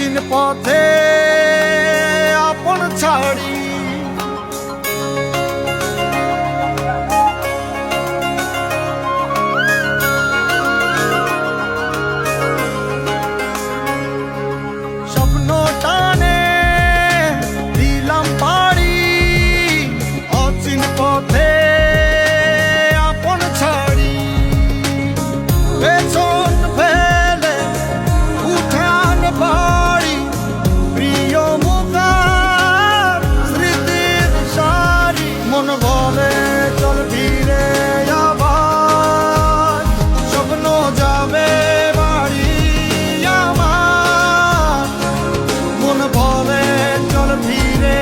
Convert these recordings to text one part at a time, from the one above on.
অচিন পথে আপন ছাড়ি স্বপ্ন টানে দিলাম পাড়ি অচিন পথে আপন ছাড়ি পেছন ফেলে উঠান বাড়ি প্রিয় মুখার স্মৃতির সারি মন বলে চল ফিরে আবার স্বপ্ন যাবে বাড়ি আমার মন বলে চল ফিরে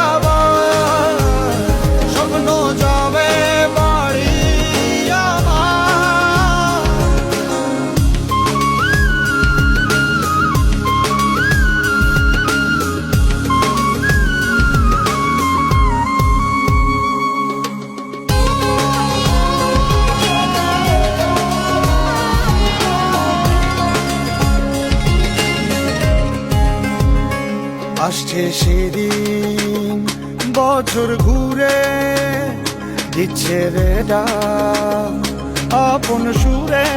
আবার স্বপ্ন যাবে বাড়ি আমার আসছে সেদিন বছর ঘুরে দিচ্ছে রে ডাক আপন সুরে